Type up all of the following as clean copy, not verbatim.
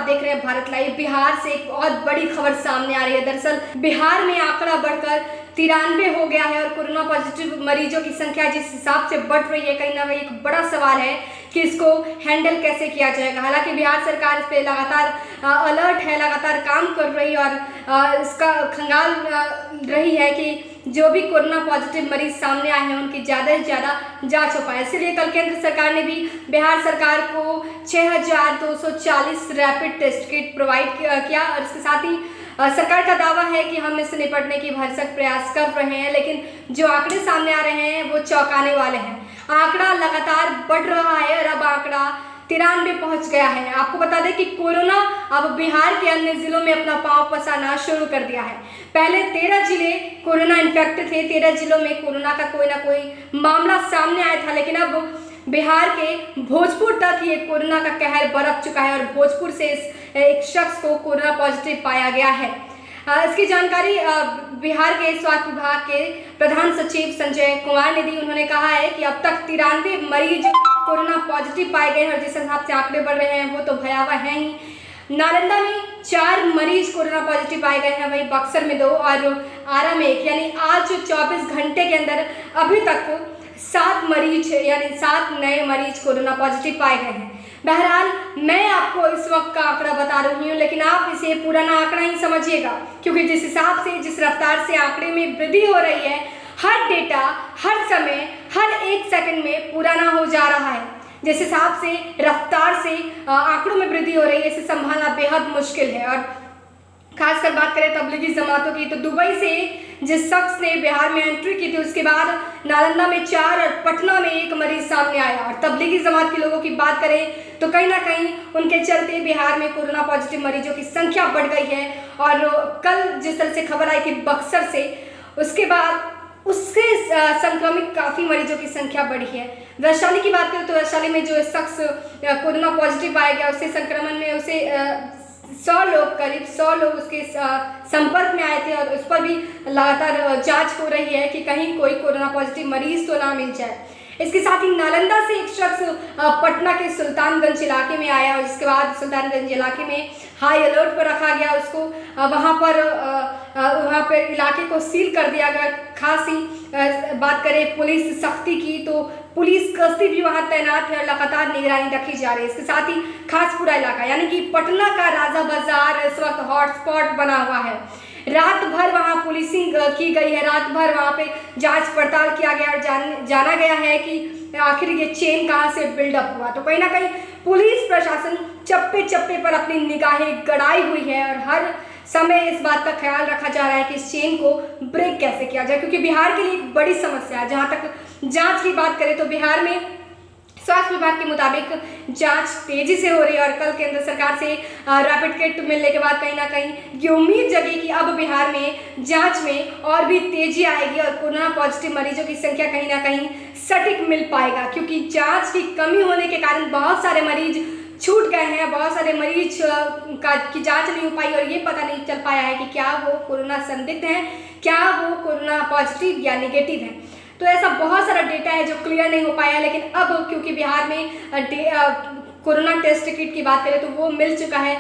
देख रहे हैं भारत लाइव। बिहार से एक बहुत बड़ी खबर सामने आ रही है। दरअसल बिहार में आंकड़ा बढ़कर 93 हो गया है और कोरोना पॉजिटिव मरीजों की संख्या जिस हिसाब से बढ़ रही है, कहीं ना कहीं एक बड़ा सवाल है कि इसको हैंडल कैसे किया जाएगा। हालांकि बिहार सरकार इस पे लगातार अलर्ट है, लगातार काम कर रही है और इसका खंगाल रही है कि जो भी कोरोना पॉजिटिव मरीज सामने आए हैं उनकी ज़्यादा से ज़्यादा जांच हो पाए। इसलिए कल केंद्र सरकार ने भी बिहार सरकार को 6240 रैपिड टेस्ट किट प्रोवाइड किया और इसके साथ ही सरकार का दावा है कि हम इससे निपटने की भरसक प्रयास कर रहे हैं। लेकिन जो आंकड़े सामने आ रहे हैं वो चौंकाने वाले हैं। आंकड़ा लगातार बढ़ रहा है और अब आंकड़ा 93 पहुंच गया है। आपको बता दें कि कोरोना अब बिहार के अन्य जिलों में अपना पांव पसारना शुरू कर दिया है। पहले 13 जिले कोरोना इन्फेक्ट थे, 13 जिलों में कोरोना का कोई ना कोई मामला सामने आया था, लेकिन अब बिहार के भोजपुर तक ये कोरोना का कहर बरप चुका है और भोजपुर से एक शख्स को कोरोना पॉजिटिव पाया गया है। इसकी जानकारी बिहार के स्वास्थ्य विभाग के प्रधान सचिव संजय कुमार ने दी। उन्होंने कहा है कि अब तक 93 मरीज कोरोना पॉजिटिव पाए गए और जिस हिसाब से आंकड़े बढ़ रहे हैं वो तो भयावह है ही। नालंदा में 4 मरीज कोरोना पॉजिटिव पाए गए हैं, वहीं बक्सर में 2 और आरा में 1। यानी आज 24 घंटे के अंदर अभी तक 7 मरीज यानी 7 नए मरीज कोरोना पॉजिटिव पाए गए हैं। बहरहाल मैं आपको इस वक्त का आंकड़ा बता रही हूँ, लेकिन आप इसे पुराना आंकड़ा ही समझिएगा, क्योंकि जिस हिसाब से जिस रफ्तार से आंकड़े में वृद्धि हो रही है, हर डेटा हर समय हर एक सेकंड में पुराना हो जा रहा है। जिस हिसाब से रफ्तार से आंकड़ों में वृद्धि हो रही है, इसे संभालना बेहद मुश्किल है। और खासकर बात करें तबलीगी जमातों की, तो दुबई से जिस शख्स ने बिहार में एंट्री की थी उसके बाद नालंदा में 4 और पटना में 1 मरीज सामने आया। और तबलीगी जमात के लोगों की बात करें तो कहीं ना कहीं उनके चलते बिहार में कोरोना पॉजिटिव मरीजों की संख्या बढ़ गई है। और कल जिस तरह से खबर आई थी बक्सर से, उसके बाद उससे संक्रमित काफ़ी मरीजों की संख्या बढ़ी है। वैशाली की बात करें तो वैशाली में जो शख्स कोरोना पॉजिटिव पाया गया उससे संक्रमण में उसे 100 लोग, करीब 100 लोग उसके संपर्क में आए थे और उस पर भी लगातार जांच हो रही है कि कहीं कोई कोरोना पॉजिटिव मरीज तो ना मिल जाए। इसके साथ ही नालंदा से एक शख्स पटना के सुल्तानगंज इलाके में आया और इसके बाद सुल्तानगंज इलाके में हाई अलर्ट पर रखा गया उसको। वहाँ पर इलाके को सील कर दिया गया। खासी बात करें पुलिस सख्ती की तो पुलिस कस्ती भी वहाँ तैनात है और लगातार निगरानी रखी जा रही है। इसके साथ ही खासपुरा इलाका यानी कि पटना का राजा बाजार इस वक्त हॉटस्पॉट बना हुआ है। रात भर वहाँ पुलिसिंग की गई है, रात भर वहाँ पे जांच पड़ताल किया गया और जाना गया है कि आखिर ये चेन कहाँ से बिल्डअप हुआ। तो कहीं ना कहीं पुलिस प्रशासन चप्पे चप्पे पर अपनी निगाहें गड़ाई हुई है और हर समय इस बात का ख्याल रखा जा रहा है कि इस चेन को ब्रेक कैसे किया जाए, क्योंकि बिहार के लिए एक बड़ी समस्या है। जहाँ तक जाँच की बात करें तो बिहार में स्वास्थ्य विभाग के मुताबिक जांच तेजी से हो रही है और कल केंद्र सरकार से रैपिड किट मिलने के बाद कहीं ना कहीं ये उम्मीद जगी कि अब बिहार में जांच में और भी तेजी आएगी और कोरोना पॉजिटिव मरीजों की संख्या कहीं ना कहीं सटीक मिल पाएगा, क्योंकि जांच की कमी होने के कारण बहुत सारे मरीज छूट गए हैं। बहुत सारे मरीज की जांच नहीं हो पाई और ये पता नहीं चल पाया है कि क्या वो कोरोना संदिग्ध हैं, क्या वो कोरोना पॉजिटिव या निगेटिव हैं। तो ऐसा बहुत सारा डेटा है जो क्लियर नहीं हो पाया। लेकिन अब क्योंकि बिहार में कोरोना टेस्ट किट की बात करें तो वो मिल चुका है,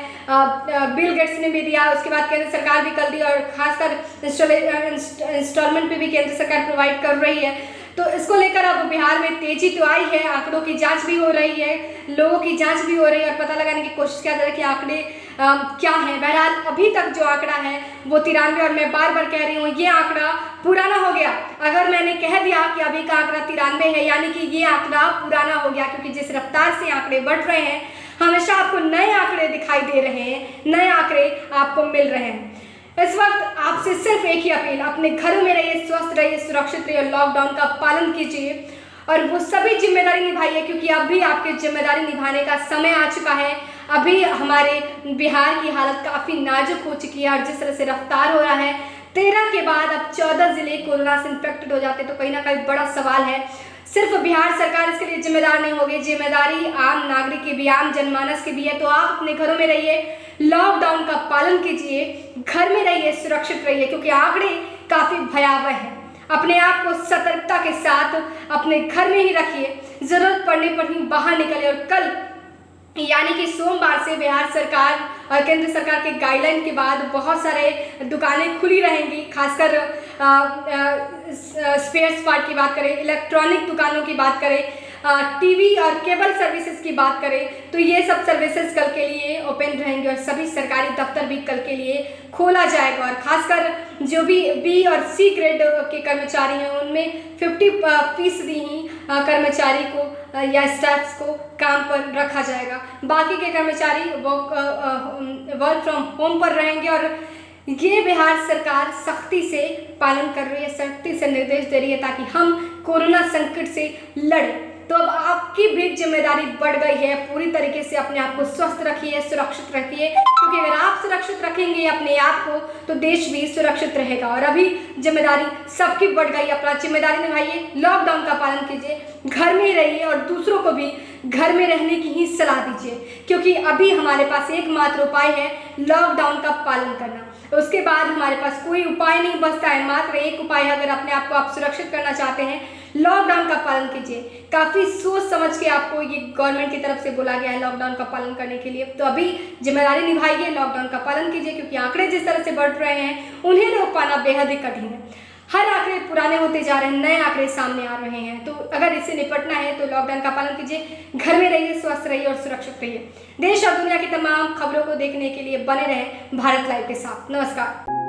बिल गेट्स ने भी दिया, उसके बाद केंद्र सरकार भी कर दी और खासकर इंस्टॉलमेंट पे भी केंद्र सरकार प्रोवाइड कर रही है। तो इसको लेकर अब बिहार में तेजी तो आई है, आंकड़ों की जांच भी हो रही है, लोगों की जांच भी हो रही है और पता लगाने की कोशिश किया जा रहा है कि आंकड़े क्या हैं। बहरहाल अभी तक जो आंकड़ा है वो 93 और मैं बार बार कह रही हूँ ये आंकड़ा पुराना हो गया। अगर मैंने कह दिया कि अभी का आंकड़ा 93 है यानी कि ये आंकड़ा पुराना हो गया, क्योंकि जिस रफ्तार से आंकड़े बढ़ रहे हैं हमेशा आपको नए आंकड़े दिखाई दे रहे हैं, नए आंकड़े आपको मिल रहे हैं। इस वक्त आपसे सिर्फ एक ही अपील, अपने घरों में रहिए, स्वस्थ रहिए, सुरक्षित रहिए, लॉकडाउन का पालन कीजिए और वो सभी जिम्मेदारी निभाइए, क्योंकि अभी आपकी जिम्मेदारी निभाने का समय आ चुका है। अभी हमारे बिहार की हालत काफ़ी नाजुक हो चुकी है और जिस तरह से रफ्तार हो रहा है 13 के बाद अब 14 जिले कोरोना से इन्फेक्टेड हो जाते तो कहीं ना कहीं बड़ा सवाल है। सिर्फ बिहार सरकार इसके लिए जिम्मेदार नहीं होगी, जिम्मेदारी आम नागरिक की भी, आम जनमानस की भी है। तो आप अपने घरों में रहिए, लॉकडाउन का पालन कीजिए, घर में रहिए, सुरक्षित रहिए, क्योंकि आंकड़े काफ़ी भयावह हैं। अपने आप को सतर्कता के साथ अपने घर में ही रखिए, ज़रूरत पड़ने पर ही बाहर निकलिए और कल यानी कि सोमवार से बिहार सरकार और केंद्र सरकार के गाइडलाइन के बाद बहुत सारे दुकानें खुली रहेंगी। खासकर स्पेयर्स पार्ट की बात करें, इलेक्ट्रॉनिक दुकानों की बात करें, टीवी और केबल सर्विसेज की बात करें तो ये सब सर्विसेज कल के लिए ओपन रहेंगे और सभी सरकारी दफ्तर भी कल के लिए खोला जाएगा। और खासकर जो भी बी और सी ग्रेड के कर्मचारी हैं उनमें 50% ही कर्मचारी को या स्टाफ्स को काम पर रखा जाएगा। बाकी के कर्मचारी वर्क फ्रॉम होम पर रहेंगे और ये बिहार सरकार सख्ती से पालन कर रही है, सख्ती से निर्देश दे रही है ताकि हम कोरोना संकट से लड़ें। तो अब आपकी भी जिम्मेदारी बढ़ गई है, पूरी तरीके से अपने आप को स्वस्थ रखिए, सुरक्षित रखिए, क्योंकि अगर आप सुरक्षित रखेंगे अपने आप को तो देश भी सुरक्षित रहेगा। और अभी जिम्मेदारी सबकी बढ़ गई, अपना जिम्मेदारी निभाइए, लॉकडाउन का पालन कीजिए, घर में रहिए और दूसरों को भी घर में रहने की ही सलाह दीजिए, क्योंकि अभी हमारे पास एकमात्र उपाय है लॉकडाउन का पालन करना। उसके बाद हमारे पास कोई उपाय नहीं बचता है, मात्र एक उपाय है। अगर अपने आप को आप सुरक्षित करना चाहते हैं, लॉकडाउन का पालन कीजिए। काफ़ी सोच समझ के आपको ये गवर्नमेंट की तरफ से बोला गया है लॉकडाउन का पालन करने के लिए। तो अभी जिम्मेदारी निभाइए, लॉकडाउन का पालन कीजिए, क्योंकि आंकड़े जिस तरह से बढ़ रहे हैं उन्हें रोक पाना बेहद ही कठिन है। हर आंकड़े पुराने होते जा रहे हैं, नए आंकड़े सामने आ रहे हैं। तो अगर इससे निपटना है तो लॉकडाउन का पालन कीजिए, घर में रहिए, स्वस्थ रहिए और सुरक्षित रहिए। देश और दुनिया की तमाम खबरों को देखने के लिए बने रहें भारत लाइव के साथ। नमस्कार।